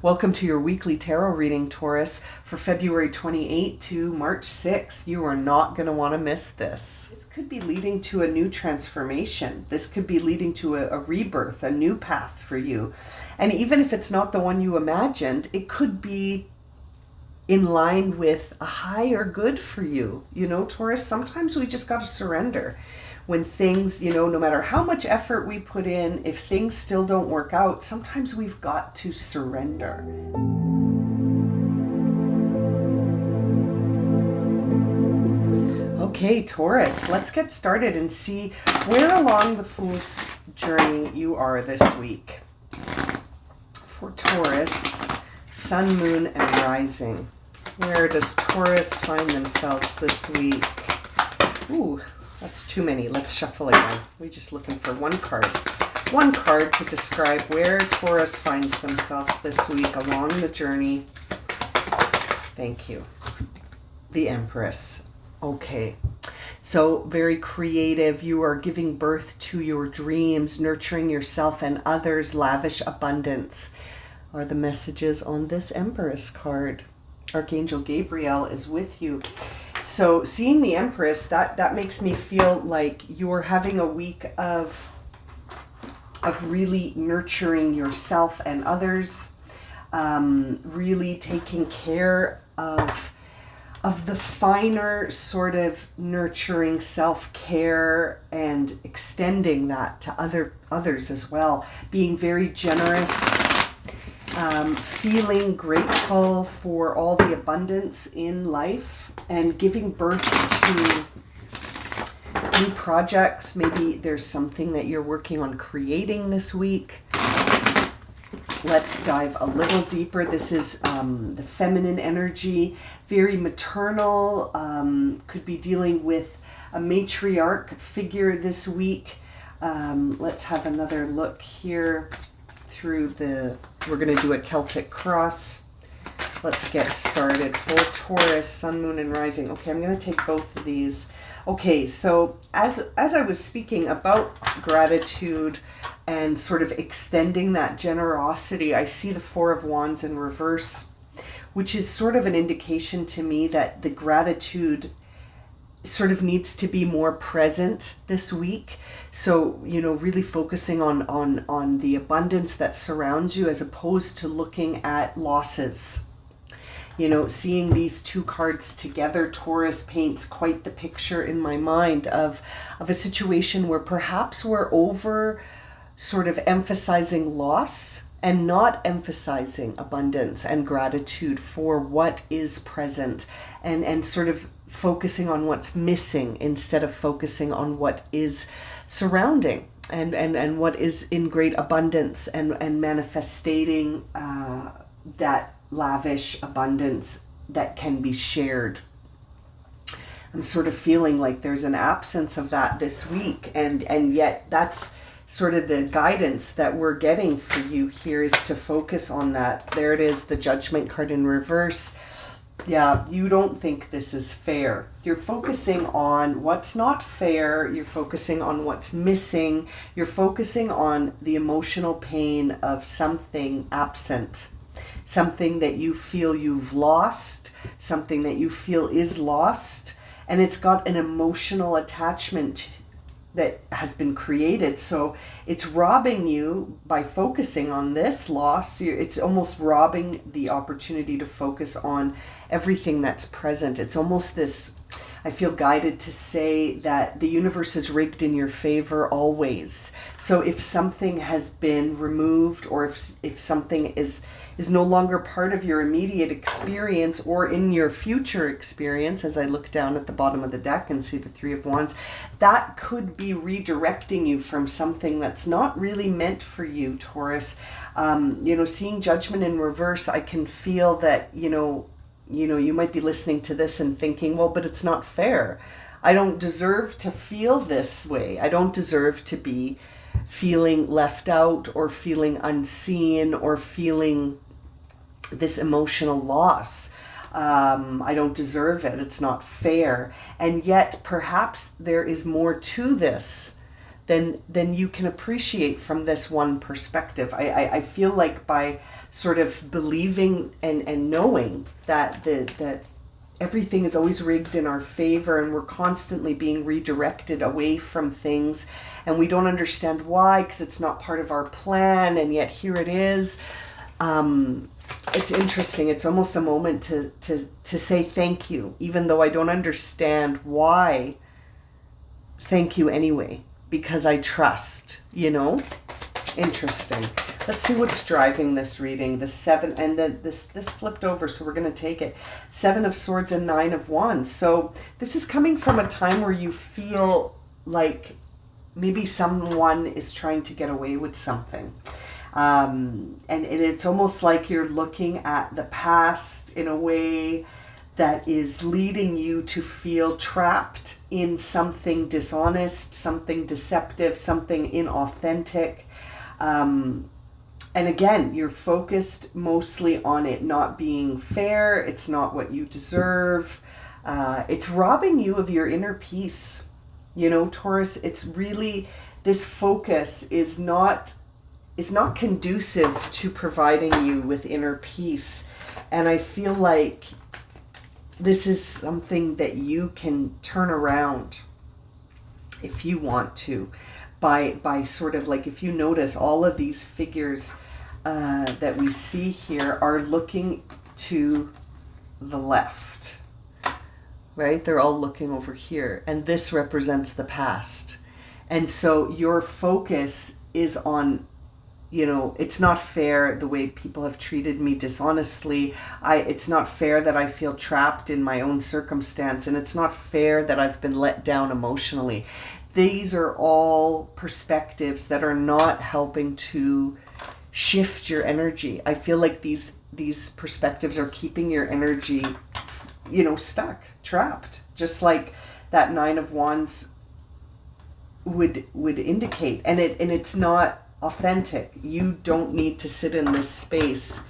Welcome to your weekly tarot reading, Taurus, for February 28 to March 6th. You are not going to want to miss this. This could be leading to a new transformation. This could be leading to a rebirth, a new path for you. And even if it's not the one you imagined, it could be in line with a higher good for you. You know, Taurus, sometimes we just got to surrender. When things, no matter how much effort we put in, if things still don't work out, sometimes we've got to surrender. Okay, Taurus, let's get started and see where along the Fool's journey you are this week. For Taurus, Sun, Moon, and Rising. Where does Taurus find themselves this week? Ooh. That's too many. Let's shuffle again. We're just looking for one card. One card to describe where Taurus finds themselves this week along the journey. Thank you. The Empress. Okay. So very creative. You are giving birth to your dreams, nurturing yourself and others, lavish abundance are the messages on this Empress card. Archangel Gabriel is with you. So seeing the Empress, that makes me feel like you're having a week of really nurturing yourself and others, really taking care of the finer sort of nurturing self-care and extending that to others as well. Being very generous. Feeling grateful for all the abundance in life and giving birth to new projects. Maybe there's something that you're working on creating this week. Let's dive a little deeper. This is the feminine energy, very maternal, could be dealing with a matriarch figure this week. Let's have another look here. We're going to do a Celtic cross. Let's get started. For Taurus, Sun, Moon, and Rising. Okay, I'm going to take both of these. Okay, so as I was speaking about gratitude and sort of extending that generosity, I see the Four of Wands in reverse, which is sort of an indication to me that the gratitude sort of needs to be more present this week. So, really focusing on the abundance that surrounds you as opposed to looking at losses. Seeing these two cards together, Taurus paints quite the picture in my mind of a situation where perhaps we're over sort of emphasizing loss and not emphasizing abundance and gratitude for what is present and sort of focusing on what's missing instead of focusing on what is surrounding and what is in great abundance and manifesting that lavish abundance that can be shared. I'm sort of feeling like there's an absence of that this week, and yet that's sort of the guidance that we're getting for you here is to focus on that. There it is, the Judgment card in reverse. Yeah, you don't think this is fair. You're focusing on what's not fair. You're focusing on what's missing. You're focusing on the emotional pain of something absent, something that you feel you've lost, something that you feel is lost, and it's got an emotional attachment that has been created. So it's robbing you by focusing on this loss. It's almost robbing the opportunity to focus on everything that's present. It's almost this, I feel guided to say that the universe is rigged in your favor always. So if something has been removed or if something is no longer part of your immediate experience or in your future experience, as I look down at the bottom of the deck and see the Three of Wands, that could be redirecting you from something that's not really meant for you, Taurus. Seeing Judgment in reverse, I can feel that, you might be listening to this and thinking, well, but it's not fair. I don't deserve to feel this way. I don't deserve to be feeling left out or feeling unseen or feeling this emotional loss. I don't deserve it. It's not fair. And yet perhaps there is more to this then you can appreciate from this one perspective. I feel like by sort of believing and knowing that everything is always rigged in our favor and we're constantly being redirected away from things and we don't understand why because it's not part of our plan, and yet here it is. It's interesting. It's almost a moment to say thank you, even though I don't understand why. Thank you anyway, because I trust, Interesting. Let's see what's driving this reading. The 7, and then this flipped over, so we're going to take it. 7 of Swords and 9 of Wands. So this is coming from a time where you feel like maybe someone is trying to get away with something. And it's almost like you're looking at the past in a way that is leading you to feel trapped in something dishonest, something deceptive, something inauthentic. And again, you're focused mostly on it not being fair. It's not what you deserve. It's robbing you of your inner peace. Taurus, it's really, this focus is not conducive to providing you with inner peace. And I feel like this is something that you can turn around if you want to, by sort of like, if you notice all of these figures that we see here are looking to the left, right? They're all looking over here, and this represents the past. And so your focus is on, it's not fair the way people have treated me dishonestly. It's not fair that I feel trapped in my own circumstance, and it's not fair that I've been let down emotionally. These are all perspectives that are not helping to shift your energy. I feel like these perspectives are keeping your energy, stuck, trapped, just like that 9 of Wands would indicate. And it's not authentic. You don't need to sit in this space,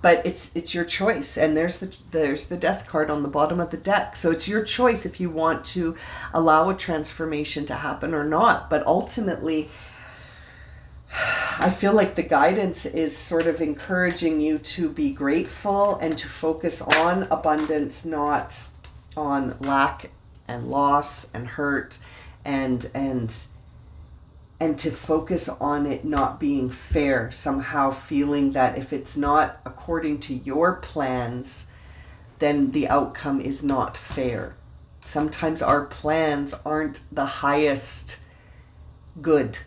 but it's your choice. And there's the Death card on the bottom of the deck. So it's your choice if you want to allow a transformation to happen or not. But ultimately, I feel like the guidance is sort of encouraging you to be grateful and to focus on abundance, not on lack and loss and hurt, and to focus on it not being fair, somehow feeling that if it's not according to your plans, then the outcome is not fair. Sometimes our plans aren't the highest good,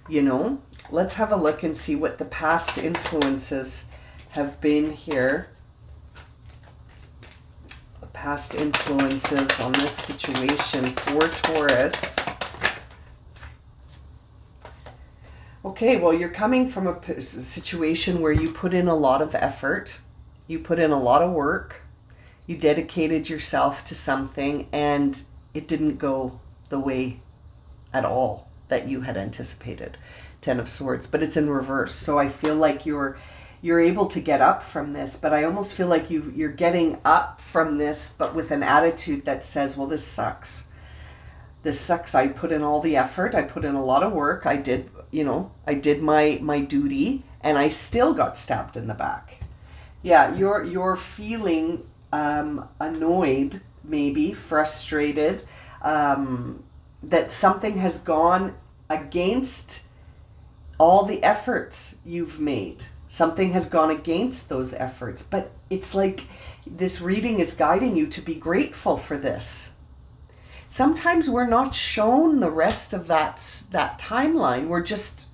Let's have a look and see what the past influences have been here. The past influences on this situation for Taurus. Okay, well, you're coming from a situation where you put in a lot of effort, you put in a lot of work, you dedicated yourself to something, and it didn't go the way at all that you had anticipated. 10 of Swords, but it's in reverse. So I feel like you're able to get up from this, but I almost feel like you're getting up from this, but with an attitude that says, well, this sucks. This sucks. I put in all the effort. I put in a lot of work. I did my duty, and I still got stabbed in the back. Yeah, you're feeling annoyed, maybe frustrated, that something has gone against all the efforts you've made. Something has gone against those efforts, but it's like this reading is guiding you to be grateful for this. Sometimes we're not shown the rest of that timeline.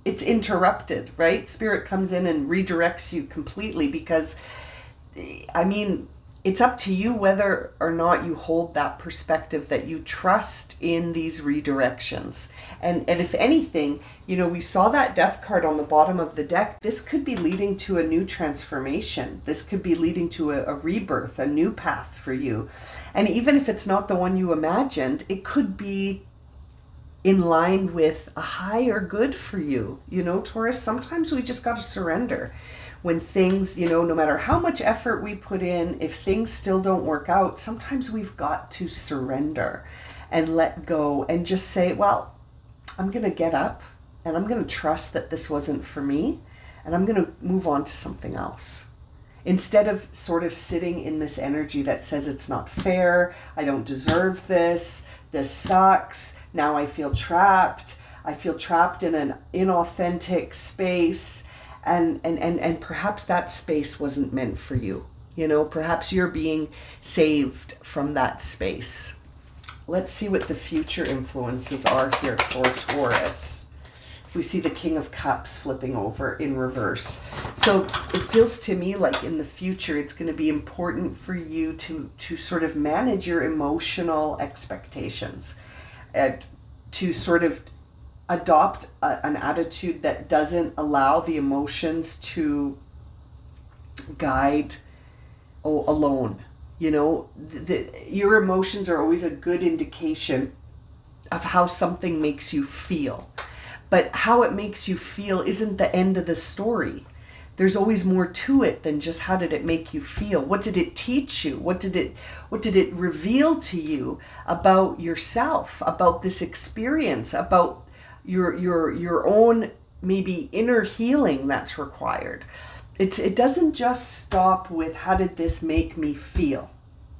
It's interrupted, right? Spirit comes in and redirects you completely because, it's up to you whether or not you hold that perspective, that you trust in these redirections. And if anything, we saw that Death card on the bottom of the deck. This could be leading to a new transformation. This could be leading to a rebirth, a new path for you. And even if it's not the one you imagined, it could be in line with a higher good for you. Taurus, sometimes we just got to surrender. When things, no matter how much effort we put in, if things still don't work out, sometimes we've got to surrender and let go and just say, well, I'm going to get up and I'm going to trust that this wasn't for me, and I'm going to move on to something else. Instead of sort of sitting in this energy that says it's not fair, I don't deserve this sucks, now I feel trapped in an inauthentic space, and perhaps that space wasn't meant for you. You know, perhaps you're being saved from that space. Let's see what the future influences are here for Taurus. We see the King of Cups flipping over in reverse. So it feels to me like in the future, it's going to be important for you to sort of manage your emotional expectations, and to sort of adopt an attitude that doesn't allow the emotions to guide alone. You know, your emotions are always a good indication of how something makes you feel. But how it makes you feel isn't the end of the story. There's always more to it than just how did it make you feel? What did it teach you? What did it reveal to you about yourself, about this experience, about your own maybe inner healing that's required? It doesn't just stop with how did this make me feel?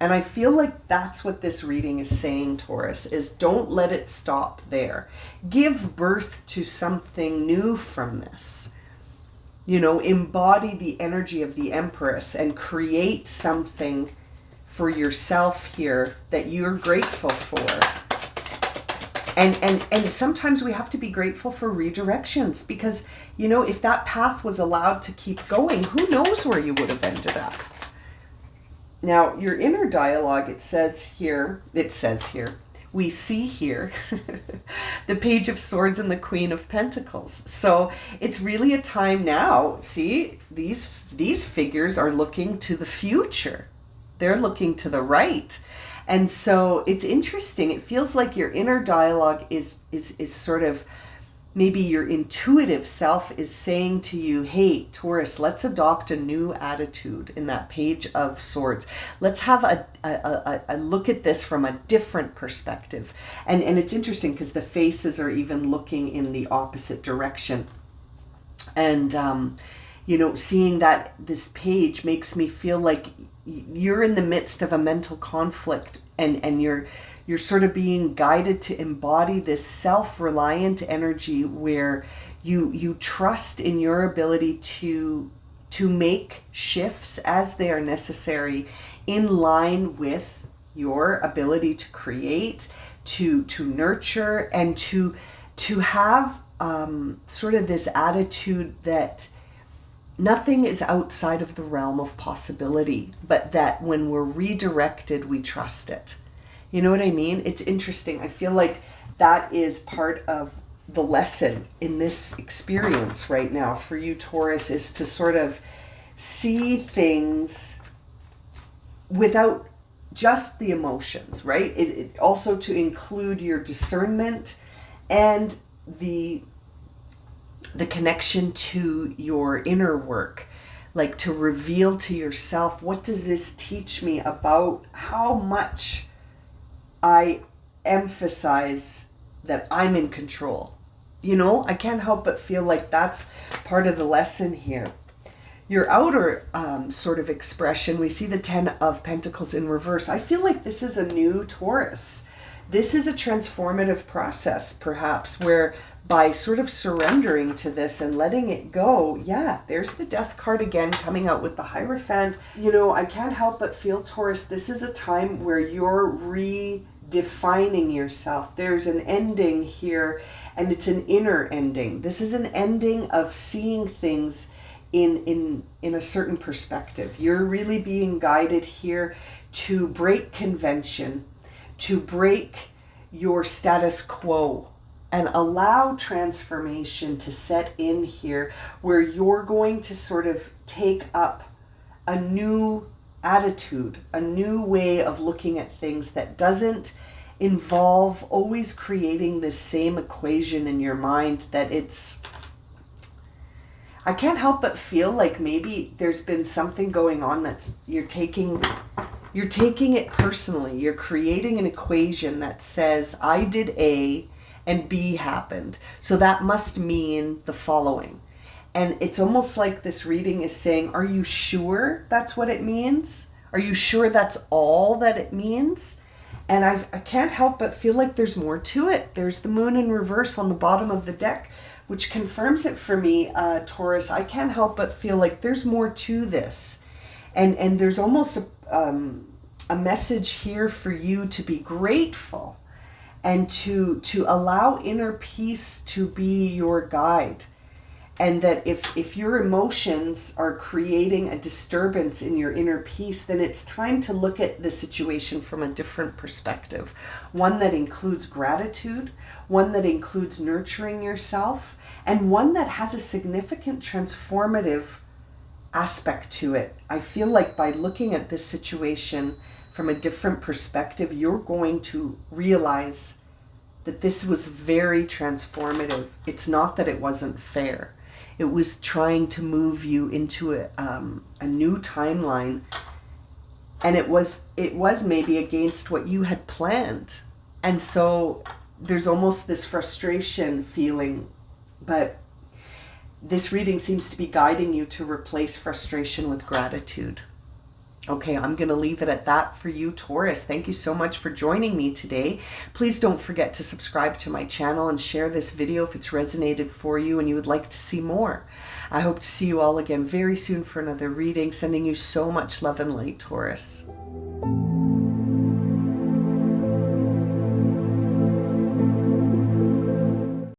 And I feel like that's what this reading is saying, Taurus, is don't let it stop there. Give birth to something new from this. You know, embody the energy of the Empress and create something for yourself here that you're grateful for. And sometimes we have to be grateful for redirections, because, you know, if that path was allowed to keep going, who knows where you would have ended up. Now, your inner dialogue, it says here, we see here the Page of Swords and the Queen of Pentacles. So it's really a time now. See, these figures are looking to the future. They're looking to the right. And so it's interesting. It feels like your inner dialogue is sort of, maybe your intuitive self is saying to you, hey, Taurus, let's adopt a new attitude in that Page of Swords. Let's have a look at this from a different perspective. And it's interesting because the faces are even looking in the opposite direction. And, you know, seeing that this page makes me feel like you're in the midst of a mental conflict, and you're sort of being guided to embody this self-reliant energy where you trust in your ability to make shifts as they are necessary in line with your ability to create, to nurture, and to have sort of this attitude that nothing is outside of the realm of possibility, but that when we're redirected, we trust it. You know what I mean? It's interesting. I feel like that is part of the lesson in this experience right now for you, Taurus, is to sort of see things without just the emotions, right? It also to include your discernment and the connection to your inner work, like to reveal to yourself, what does this teach me about how much I emphasize that I'm in control? You know, I can't help but feel like that's part of the lesson here. Your outer sort of expression, we see the 10 of Pentacles in reverse. I feel like this is a new Taurus. This is a transformative process, perhaps, where by sort of surrendering to this and letting it go, yeah, there's the Death card again coming out with the Hierophant. You know, I can't help but feel, Taurus, this is a time where you're redefining yourself. There's an ending here, and it's an inner ending. This is an ending of seeing things in a certain perspective. You're really being guided here to break convention, to break your status quo, and allow transformation to set in here, where you're going to sort of take up a new attitude, a new way of looking at things that doesn't involve always creating this same equation in your mind that it's... I can't help but feel like maybe there's been something going on that's you're taking it personally. You're creating an equation that says, I did A and B happened. So that must mean the following. And it's almost like this reading is saying, are you sure that's what it means? Are you sure that's all that it means? And I can't help but feel like there's more to it. There's the moon in reverse on the bottom of the deck, which confirms it for me, Taurus. I can't help but feel like there's more to this. And there's almost a message here for you to be grateful and to allow inner peace to be your guide. And that if your emotions are creating a disturbance in your inner peace, then it's time to look at the situation from a different perspective. One that includes gratitude, one that includes nurturing yourself, and one that has a significant transformative aspect to it. I feel like by looking at this situation from a different perspective, you're going to realize that this was very transformative. It's not that it wasn't fair. It was trying to move you into a new timeline, and it was maybe against what you had planned. And so there's almost this frustration feeling, but this reading seems to be guiding you to replace frustration with gratitude. Okay, I'm going to leave it at that for you, Taurus. Thank you so much for joining me today. Please don't forget to subscribe to my channel and share this video if it's resonated for you and you would like to see more. I hope to see you all again very soon for another reading. Sending you so much love and light, Taurus.